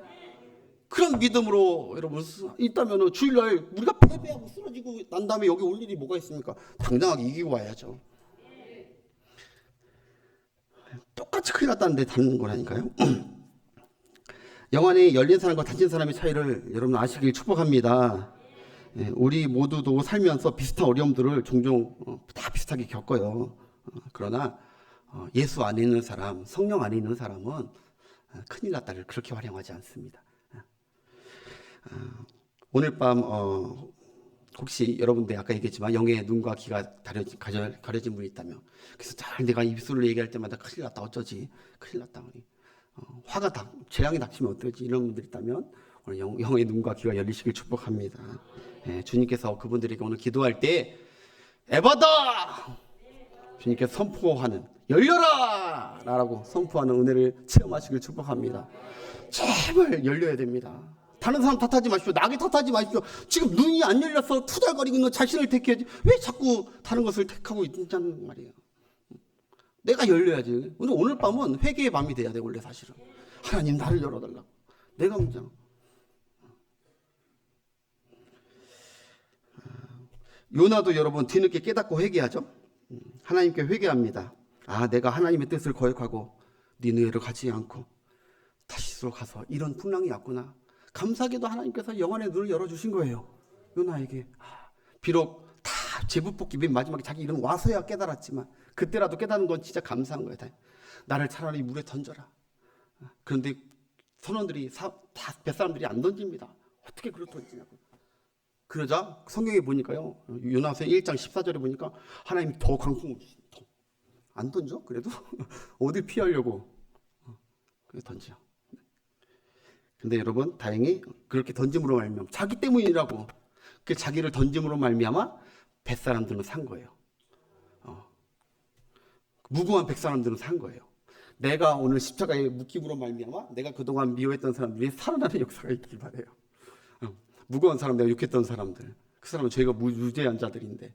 그런 믿음으로 여러분 있다면 주일날 우리가 패배하고 쓰러지고 난 다음에 여기 올 일이 뭐가 있습니까? 당당하게 이기고 와야죠. 똑같이 큰일 났다는데 닿는 거라니까요. 영안이 열린 사람과 닫힌 사람의 차이를 여러분 아시길 축복합니다. 우리 모두도 살면서 비슷한 어려움들을 종종 다 비슷하게 겪어요. 그러나 예수 안에 있는 사람, 성령 안에 있는 사람은 큰일 났다를 그렇게 활용하지 않습니다. 오늘 밤 혹시 여러분들 아까 얘기했지만 영의 눈과 귀가 가려진 분이 있다면, 그래서 잘 내가 입술로 얘기할 때마다 큰일 났다 어쩌지, 큰일 났다 우리 재앙이 닥치면 어떡하지, 이런 분들이 있다면 오늘 영의 눈과 귀가 열리시길 축복합니다. 주님께서 그분들에게 오늘 기도할 때 에바다 주님께서 선포하는 열려라 라고 선포하는 은혜를 체험하시길 축복합니다. 제발 열려야 됩니다. 다른 사람 탓하지 마십시오. 나게 탓하지 마십시오. 지금 눈이 안 열려서 투덜거리고 있는 자신을 택해야지 왜 자꾸 다른 것을 택하고 있냐는 말이에요. 내가 열려야지. 오늘 밤은 회개의 밤이 돼야 돼. 원래 사실은 하나님 나를 열어달라고. 내가 먼저. 요나도 여러분 뒤늦게 깨닫고 회개하죠. 하나님께 회개합니다. 내가 하나님의 뜻을 거역하고 니느웨로 가지 않고 다시스로 가서 이런 풍랑이 왔구나. 감사하게도 하나님께서 영안의 눈을 열어주신 거예요. 요나에게. 비록 다 제부뽑기 맨 마지막에 자기 이름 와서야 깨달았지만 그때라도 깨닫는 건 진짜 감사한 거예요. 나를 차라리 물에 던져라. 그런데 선원들이 다 뱃사람들이 안 던집니다. 어떻게 그걸 던지냐고. 그러자 성경에 보니까요, 요나서 1장 14절에 보니까 하나님이 더 강풍을 주시죠. 안 던져? 그래도 어디 피하려고 그래 던져. 근데 여러분 다행히 그렇게 던짐으로 말미암아 자기 때문이라고 그 자기를 던짐으로 말미암아 뱃사람들은 산 거예요. 무고한 백사람들은 산 거예요. 내가 오늘 십자가에 묶임으로 말미암아 내가 그동안 미워했던 사람들이 살아나는 역사가 있길 바래요. 무거운 사람, 내가 욕했던 사람들, 그 사람은 죄가 무죄한 자들인데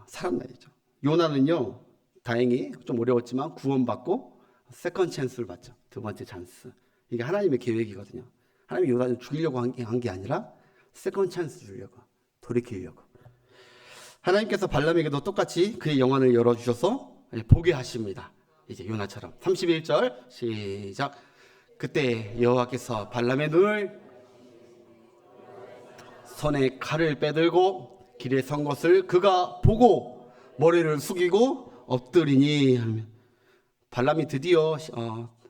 살아나야죠. 요나는요 다행히 좀 어려웠지만 구원받고 세컨 찬스를 받죠. 두 번째 찬스. 이게 하나님의 계획이거든요. 하나님이 요나를 죽이려고 한 게 아니라 세컨 찬스 주려고, 돌이키려고. 하나님께서 발람에게도 똑같이 그의 영안을 열어주셔서 보게 하십니다. 이제 요나처럼. 31절 시작. 그때 여호와께서 발람의 눈을 손에 칼을 빼들고 길에 선 것을 그가 보고 머리를 숙이고 엎드리니. 발람이 드디어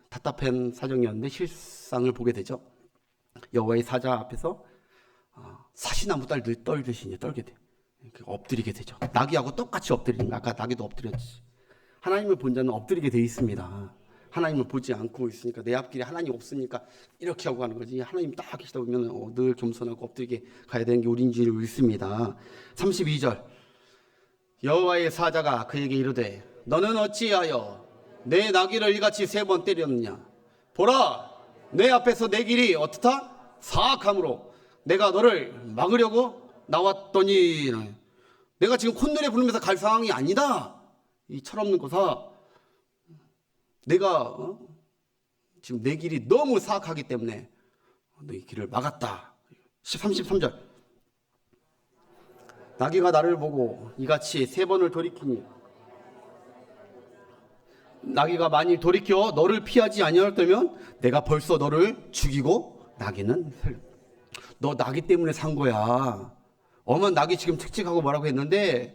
답답한 사정이었는데 실상을 보게 되죠. 여호와의 사자 앞에서 사시나무 떨듯이 이제 떨게 돼. 엎드리게 되죠. 나귀하고 똑같이 엎드리는 거야. 아까 나귀도 엎드렸지. 하나님을 본 자는 엎드리게 돼 있습니다. 하나님을 보지 않고 있으니까, 내 앞길에 하나님 없으니까 이렇게 하고 가는 거지. 하나님 딱 계시다 보면 늘 겸손하고 엎드리게 가야 되는 게 우리인 줄 믿습니다. 32절 여호와의 사자가 그에게 이르되 너는 어찌하여 내 나귀를 이같이 3번 때렸느냐. 보라, 내 앞에서 내 길이 어떻다? 사악함으로 내가 너를 막으려고 나왔더니. 내가 지금 콧노래 부르면서 갈 상황이 아니다. 이 철없는 거사. 내가 지금 내 길이 너무 사악하기 때문에 너의 길을 막았다. 33절 나귀가 나를 보고 이같이 3번을 돌이키니 나귀가 만일 돌이켜 너를 피하지 아니하였다면 내가 벌써 너를 죽이고 나귀는 너 나귀 때문에 산 거야. 엄한 나귀 지금 칙칙하고 뭐라고 했는데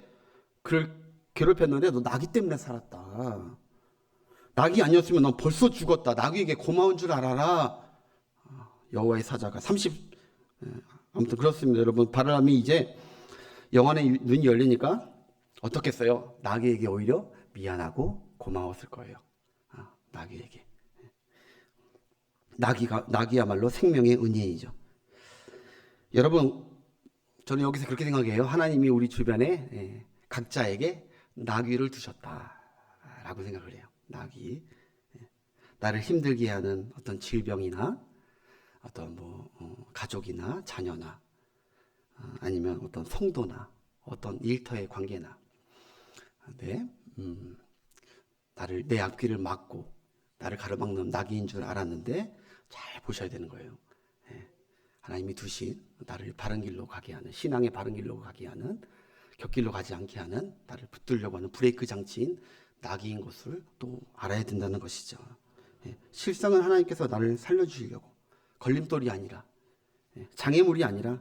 그를 괴롭혔는데 너 나귀 때문에 살았다. 낙이 아니었으면 넌 벌써 죽었다. 낙이에게 고마운 줄 알아라. 여호와의 사자가 아무튼 그렇습니다. 여러분, 바람이 이제 영안의 눈이 열리니까 어떻겠어요? 낙이에게 오히려 미안하고 고마웠을 거예요. 낙이에게. 낙이야말로 생명의 은혜이죠. 여러분, 저는 여기서 그렇게 생각해요. 하나님이 우리 주변에 각자에게 낙위를 두셨다라고 생각을 해요. 낙위. 나를 힘들게 하는 어떤 질병이나 어떤 가족이나 자녀나 아니면 어떤 성도나 어떤 일터의 관계나 나를 내 앞길을 막고 나를 가로막는 낙위인 줄 알았는데 잘 보셔야 되는 거예요. 하나님이 두신 나를 바른 길로 가게 하는, 신앙의 바른 길로 가게 하는, 곁길로 가지 않게 하는, 나를 붙들려고 하는 브레이크 장치인 낙이인 것을 또 알아야 된다는 것이죠. 실상은 하나님께서 나를 살려주시려고, 걸림돌이 아니라, 장애물이 아니라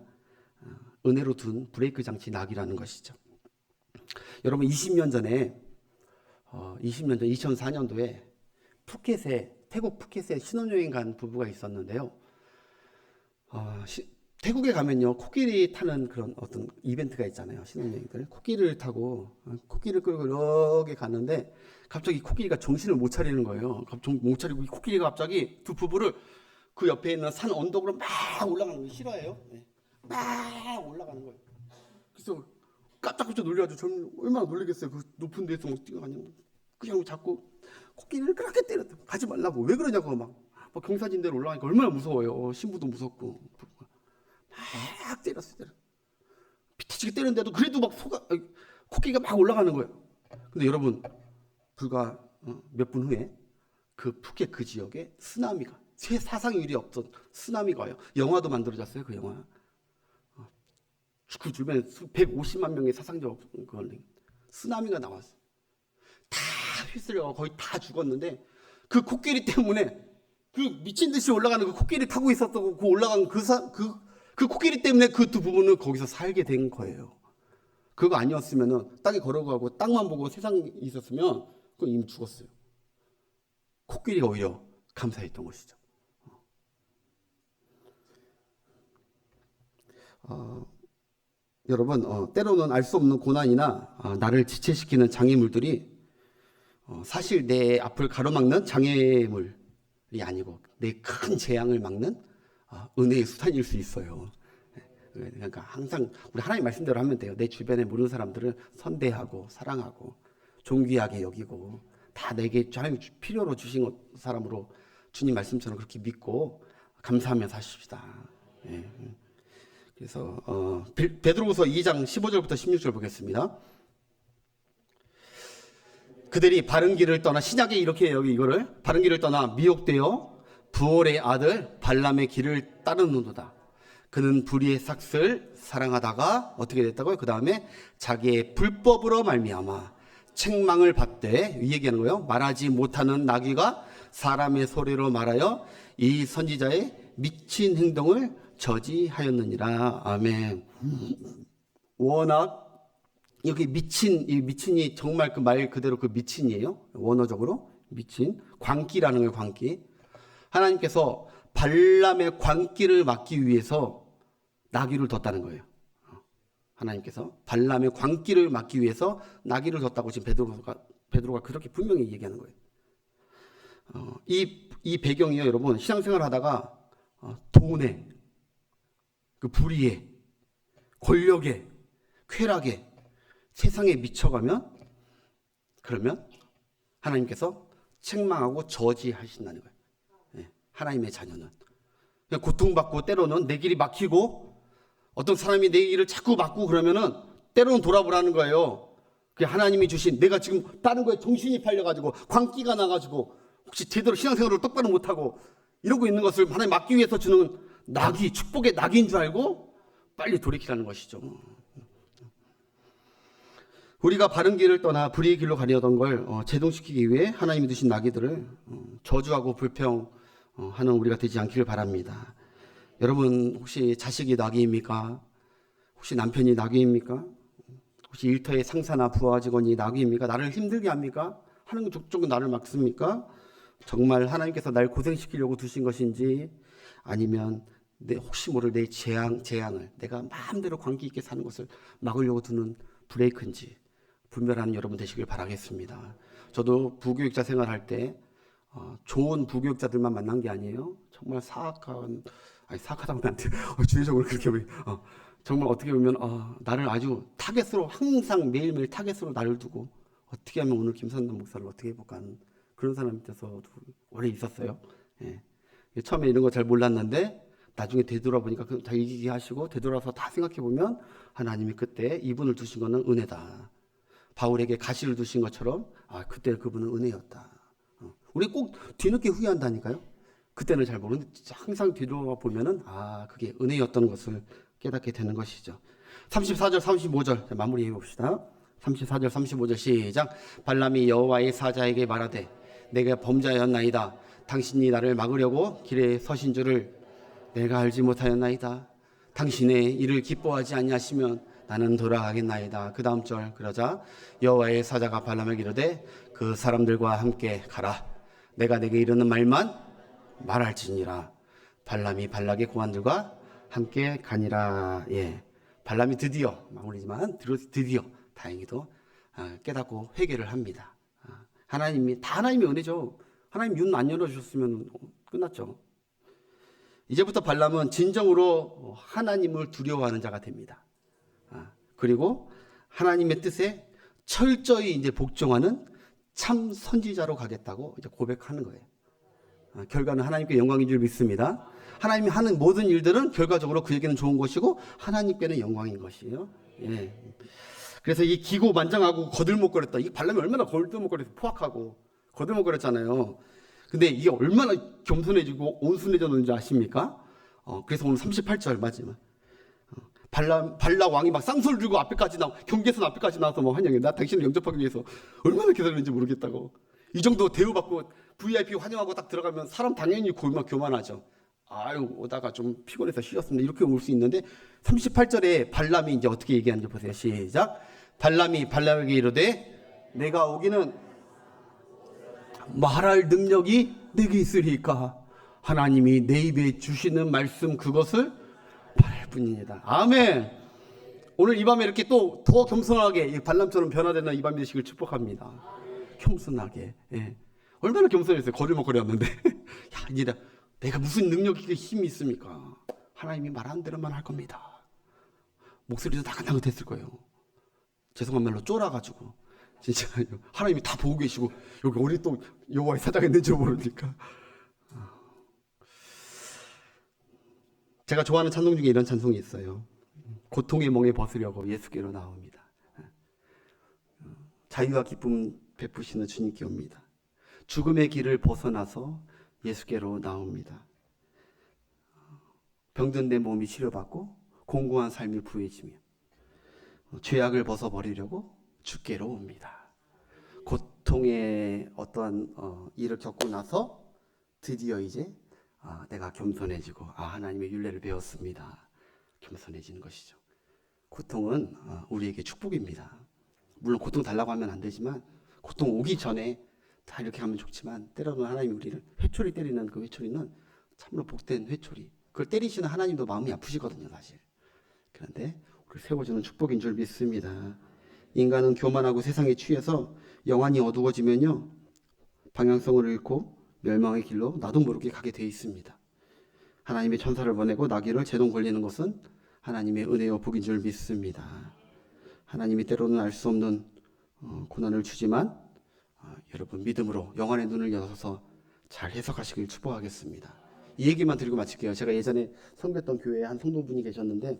은혜로 둔 브레이크 장치 낙이라는 것이죠. 여러분, 20년 전에 2004년도에 태국 푸켓에 신혼여행 간 부부가 있었는데요. 태국에 가면요, 코끼리 타는 그런 어떤 이벤트가 있잖아요. 신혼여행들. 코끼리를 타고, 코끼리를 끌고 이렇게 갔는데, 갑자기 코끼리가 정신을 못 차리는 거예요. 못 차리고, 이 코끼리가 갑자기 두 부부를 그 옆에 있는 산 언덕으로 막 올라가는 거 싫어해요. 막 올라가는 거예요. 그래서 깜짝깜짝 놀래가지고, 저는 얼마나 놀라겠어요. 그 높은 데서 막 뛰어가냐고. 그냥 자꾸 코끼리를 그렇게 때렸다. 가지 말라고. 왜 그러냐고 막 경사진대로 올라가니까 얼마나 무서워요. 신부도 무섭고. 막 때렸어요. 피터지게 때렸는데도 그래도 막 코끼리가 막 올라가는 거예요. 근데 여러분, 불과 몇 분 후에 그 푸켓 그 지역에 쓰나미가, 사상 일이 없던 쓰나미가 와요. 영화도 만들어졌어요. 그 영화. 그 주변에 150만 명의 사상자 쓰나미가 나왔어요. 다 휩쓸려 거의 다 죽었는데, 그 코끼리 때문에, 그 미친 듯이 올라가는 그 코끼리 타고 있었다고, 그 올라간 그 코끼리 때문에 그 두 부부는 거기서 살게 된 거예요. 그거 아니었으면은 땅에 걸어가고 땅만 보고 세상에 있었으면 그건 이미 죽었어요. 코끼리가 오히려 감사했던 것이죠. 여러분, 때로는 알 수 없는 고난이나 나를 지체시키는 장애물들이 사실 내 앞을 가로막는 장애물이 아니고 내 큰 재앙을 막는 은혜의 수단일 수 있어요. 그러니까 항상 우리 하나님 말씀대로 하면 돼요. 내 주변에 모르는 사람들을 선대하고 사랑하고 존귀하게 여기고, 다 내게 하나님 필요로 주신 사람으로 주님 말씀처럼 그렇게 믿고 감사하며 사십시다. 그래서 베드로후서 2장 15절부터 16절 보겠습니다. 그들이 바른 길을 떠나, 신약에 이렇게 해요. 이거를 바른 길을 떠나 미혹되어 부올의 아들 발람의 길을 따르는도다. 그는 불의의 삭슬 사랑하다가 어떻게 됐다고요? 그 다음에 자기의 불법으로 말미암아 책망을 받되, 이 얘기하는 거예요. 말하지 못하는 나귀가 사람의 소리로 말하여 이 선지자의 미친 행동을 저지하였느니라. 아멘. 워낙 여기 이 미친이 정말 그 말 그대로 그 미친이에요. 원어적으로 미친, 광기라는 거예요. 광기. 하나님께서 발람의 광기를 막기 위해서 나귀를 뒀다는 거예요. 하나님께서 발람의 광기를 막기 위해서 나귀를 뒀다고 지금 베드로가 그렇게 분명히 얘기하는 거예요. 이 배경이요, 여러분, 신앙생활 하다가 돈에, 그 불의에, 권력에, 쾌락에, 세상에 미쳐가면, 그러면 하나님께서 책망하고 저지하신다는 거예요. 하나님의 자녀는 그냥 고통받고, 때로는 내 길이 막히고 어떤 사람이 내 길을 자꾸 막고 그러면은 때로는 돌아보라는 거예요. 그 하나님이 주신, 내가 지금 다른 거에 정신이 팔려가지고 광기가 나가지고 혹시 제대로 신앙생활을 똑바로 못하고 이러고 있는 것을 하나님 막기 위해서 주는 낙이, 축복의 낙인 줄 알고 빨리 돌이키라는 것이죠. 우리가 바른 길을 떠나 불의의 길로 가려던 걸 제동시키기 위해 하나님이 두신 나귀들을 저주하고 불평하는 우리가 되지 않기를 바랍니다. 여러분, 혹시 자식이 나귀입니까? 혹시 남편이 나귀입니까? 혹시 일터의 상사나 부하 직원이 나귀입니까? 나를 힘들게 합니까? 하는 족족은 나를 막습니까? 정말 하나님께서 날 고생시키려고 두신 것인지, 아니면 혹시 모를 내 재앙을 내가 마음대로 관계 있게 사는 것을 막으려고 두는 브레이크인지 분별하는 여러분 되시길 바라겠습니다. 저도 부교육자 생활할 때 좋은 부교육자들만 만난 게 아니에요. 정말 사악하다고 하면 안 돼요. 주의적으로 그렇게 정말 어떻게 보면 나를 아주 타겟으로, 항상 매일매일 타겟으로 나를 두고 어떻게 하면 오늘 김선남 목사를 어떻게 해볼까 하는 그런 사람 밑에서 오래 있었어요. 예. 처음에 이런 거 잘 몰랐는데 나중에 되돌아보니까 다 이기게 하시고, 되돌아서 다 생각해보면 하나님이 그때 이분을 두신 거는 은혜다. 바울에게 가시를 두신 것처럼 그때 그분은 은혜였다. 우리 꼭 뒤늦게 후회한다니까요. 그때는 잘 모르는데 항상 뒤돌아보면은 그게 은혜였던 것을 깨닫게 되는 것이죠. 34절 35절 마무리해 봅시다. 34절 35절 시작. 발람이 여호와의 사자에게 말하되 내가 범죄하였나이다. 당신이 나를 막으려고 길에 서신 줄을 내가 알지 못하였나이다. 당신의 일을 기뻐하지 아니하시면 나는 돌아가겠나이다. 그 다음 절. 그러자 여호와의 사자가 발람에게 이르되 그 사람들과 함께 가라. 내가 내게 이르는 말만 말할지니라. 발람이 발락의 고관들과 함께 가니라. 예, 발람이 드디어, 마무리지만 드디어 다행히도 깨닫고 회개를 합니다. 하나님이 은혜죠. 하나님 윤 안 열어주셨으면 끝났죠. 이제부터 발람은 진정으로 하나님을 두려워하는 자가 됩니다. 그리고 하나님의 뜻에 철저히 이제 복종하는 참 선지자로 가겠다고 이제 고백하는 거예요. 결과는 하나님께 영광인 줄 믿습니다. 하나님이 하는 모든 일들은 결과적으로 그에게는 좋은 것이고 하나님께는 영광인 것이에요. 예. 그래서 이 기고만장하고 거들먹거렸다. 이 발람이 얼마나 거들먹거려서 포악하고 거들먹거렸잖아요. 근데 이게 얼마나 겸손해지고 온순해졌는지 아십니까? 그래서 오늘 38절 마지막. 발락 왕이 막 쌍소를 들고 경계선 앞에까지 나와서 환영해. 나 당신을 영접하기 위해서 얼마나 기다렸는지 모르겠다고. 이 정도 대우받고 VIP 환영하고 딱 들어가면 사람 당연히 교만하죠. 오다가 좀 피곤해서 쉬었습니다. 이렇게 올 수 있는데 38절에 발람이 이제 어떻게 얘기하는지 보세요. 시작. 발람이 발락에게 이르되 내가 오기는 말할 능력이 내게 있으리까 하나님이 내 입에 주시는 말씀 그것을 말할 뿐이니다. 아멘. 오늘 이 밤에 이렇게 또 더 겸손하게 발람처럼 변화되는 이 밤 되시길 축복합니다. 겸손하게. 예. 얼마나 겸손했어요. 거들먹거렸는데 이제 내가 무슨 능력이 힘이 있습니까? 하나님이 말하는 대로만 할 겁니다. 목소리도 나긋나긋했을 거예요. 죄송한 말로 쫄아가지고 진짜 하나님이 다 보고 계시고 여기 어디 또 여호와의 사자가 있는지 모르니까. 제가 좋아하는 찬송 중에 이런 찬송이 있어요. 고통의 멍에 벗으려고 예수께로 나옵니다. 자유와 기쁨 베푸시는 주님께 옵니다. 죽음의 길을 벗어나서 예수께로 나옵니다. 병든 내 몸이 치료받고 공고한 삶이 부해지며 죄악을 벗어버리려고 주께로 옵니다. 고통의 어떠한 일을 겪고 나서 드디어 이제 내가 겸손해지고 하나님의 율례를 배웠습니다. 겸손해지는 것이죠. 고통은 우리에게 축복입니다. 물론 고통 달라고 하면 안 되지만 고통 오기 전에 다 이렇게 하면 좋지만 때로는 하나님이 우리를 회초리 때리는 그 회초리는 참으로 복된 회초리. 그걸 때리시는 하나님도 마음이 아프시거든요, 사실. 그런데 우리를 세워주는 축복인 줄 믿습니다. 인간은 교만하고 세상에 취해서 영안이 어두워지면요 방향성을 잃고 멸망의 길로 나도 모르게 가게 돼 있습니다. 하나님의 천사를 보내고 나귀를 제동 걸리는 것은 하나님의 은혜와 복인 줄 믿습니다. 하나님이 때로는 알 수 없는 고난을 주지만 여러분 믿음으로 영안의 눈을 열어서 잘 해석하시길 축복하겠습니다. 이 얘기만 드리고 마칠게요. 제가 예전에 섬겼던 교회에 한 성도분이 계셨는데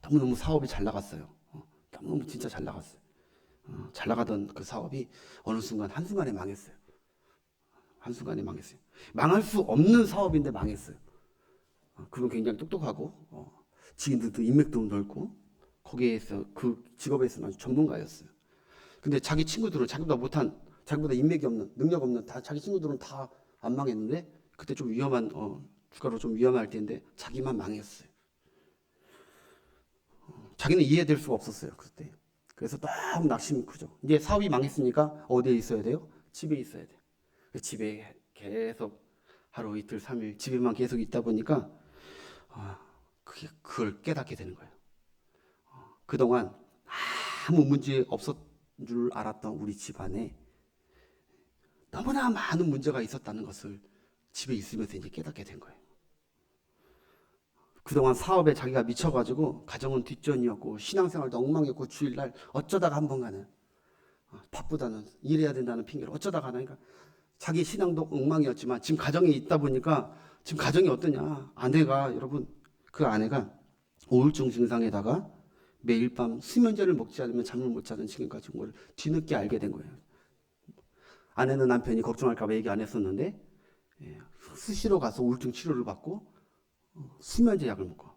너무너무 사업이 잘 나갔어요. 너무너무 진짜 잘 나갔어요. 잘 나가던 그 사업이 어느 순간 한순간에 망했어요. 한순간에 망했어요. 망할 수 없는 사업인데 망했어요. 그분 굉장히 똑똑하고 지인들도 인맥도 넓고 거기에서 그 직업에서는 아주 전문가였어요. 근데 자기 친구들은 자기보다 못한, 자기보다 인맥이 없는, 능력 없는 다 자기 친구들은 다 안 망했는데 그때 좀 위험한 주가로 좀 위험할 때인데 자기만 망했어요. 자기는 이해될 수가 없었어요. 그때 그래서 너무 낙심이 크죠. 이제 사업이 망했으니까 어디에 있어야 돼요? 집에 있어야 돼요. 집에 계속 하루 이틀 3일 집에만 계속 있다 보니까 그걸 깨닫게 되는 거예요. 그동안 아무 문제 없었 줄 알았던 우리 집안에 너무나 많은 문제가 있었다는 것을 집에 있으면서 이제 깨닫게 된 거예요. 그동안 사업에 자기가 미쳐가지고 가정은 뒷전이었고 신앙생활도 엉망이었고 주일날 어쩌다가 한 번 가는 바쁘다는 일해야 된다는 핑계로 어쩌다가 하니까 자기 신앙도 엉망이었지만 지금 가정에 있다 보니까 지금 가정이 어떠냐, 아내가 여러분 그 아내가 우울증 증상에다가 매일 밤 수면제를 먹지 않으면 잠을 못 자는 지경까지 온 걸 뒤늦게 알게 된 거예요. 아내는 남편이 걱정할까 봐 얘기 안 했었는데 수시로 가서 우울증 치료를 받고 수면제 약을 먹고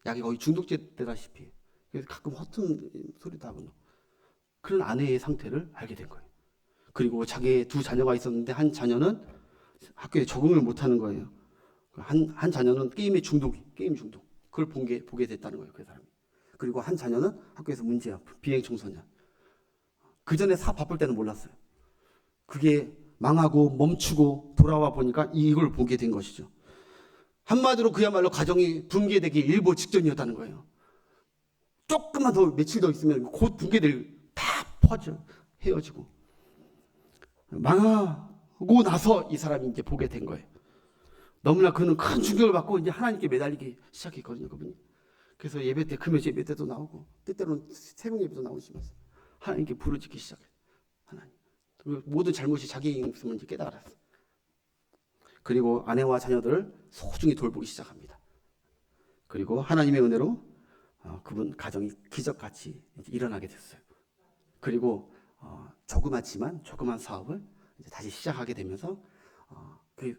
약이 거의 중독제 되다시피 그래서 가끔 허튼 소리도 하고 그런 아내의 상태를 알게 된 거예요. 그리고 자기의 두 자녀가 있었는데 한 자녀는 학교에 적응을 못하는 거예요. 한 자녀는 게임 중독 그걸 보게 됐다는 거예요. 그 사람이. 그리고 한 자녀는 학교에서 문제야, 비행 청소년. 그 전에 바쁠 때는 몰랐어요. 그게 망하고 멈추고 돌아와 보니까 이걸 보게 된 것이죠. 한마디로 그야말로 가정이 붕괴되기 일보 직전이었다는 거예요. 조금만 더 며칠 더 있으면 곧 붕괴될 다 퍼져 헤어지고 망하고 나서 이 사람이 이제 보게 된 거예요. 너무나 그는 큰 충격을 받고 이제 하나님께 매달리기 시작했거든요, 그분이. 그래서 예배 때 금요 예배 때도 나오고 때때로는 새벽 예배도 나오시면서 하나님께 부르짖기 시작해요. 하나님, 모든 잘못이 자기의 있음을 이제 깨달았어. 그리고 아내와 자녀들을 소중히 돌보기 시작합니다. 그리고 하나님의 은혜로 그분 가정이 기적같이 일어나게 됐어요. 그리고 조그만 사업을 이제 다시 시작하게 되면서 그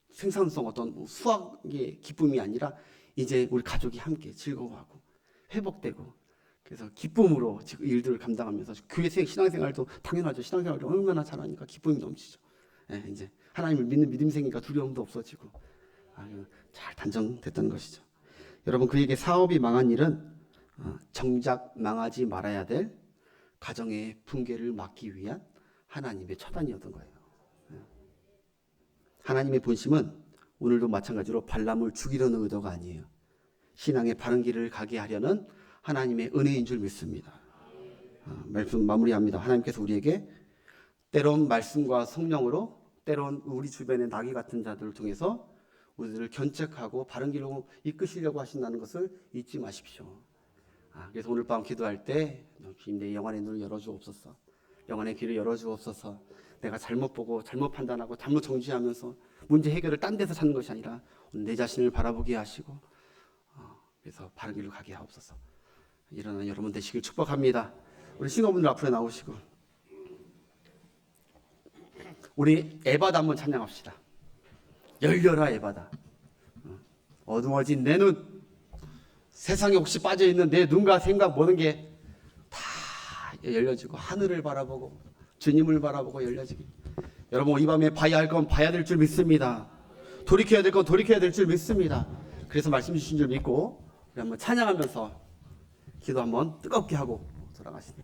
생산성 어떤 수확의 기쁨이 아니라 이제 우리 가족이 함께 즐거워하고 회복되고 그래서 기쁨으로 지금 일들을 감당하면서 교회 신앙생활도 당연하죠. 신앙생활을 얼마나 잘하니까 기쁨이 넘치죠. 이제 하나님을 믿는 믿음생이니까 두려움도 없어지고 잘 단정됐던 것이죠. 여러분 그에게 사업이 망한 일은 정작 망하지 말아야 될 가정의 붕괴를 막기 위한 하나님의 처단이었던 거예요. 하나님의 본심은 오늘도 마찬가지로 발람을 죽이려는 의도가 아니에요. 신앙의 바른 길을 가게 하려는 하나님의 은혜인 줄 믿습니다. 말씀 마무리합니다. 하나님께서 우리에게 때론 말씀과 성령으로 때론 우리 주변의 나귀 같은 자들을 통해서 우리들을 견책하고 바른 길로 이끄시려고 하신다는 것을 잊지 마십시오. 그래서 오늘 밤 기도할 때 내 영안의 눈을 열어주옵소서. 영안의 귀를 열어주옵소서. 내가 잘못 보고 잘못 판단하고 잘못 정지하면서 문제 해결을 딴 데서 찾는 것이 아니라 내 자신을 바라보게 하시고 그래서 바른 길로 가게 하옵소서. 일어나는 여러분 되시길 축복합니다. 우리 싱어분들 앞으로 나오시고 우리 에바다 한번 찬양합시다. 열려라 에바다. 어두워진 내 눈, 세상에 혹시 빠져있는 내 눈과 생각 모든 게 다 열려지고 하늘을 바라보고 주님을 바라보고 열려지기. 여러분 이 밤에 봐야 할 건 봐야 될 줄 믿습니다. 돌이켜야 될 건 돌이켜야 될 줄 믿습니다. 그래서 말씀 주신 줄 믿고 우리 한번 찬양하면서 기도 한번 뜨겁게 하고 돌아가시다.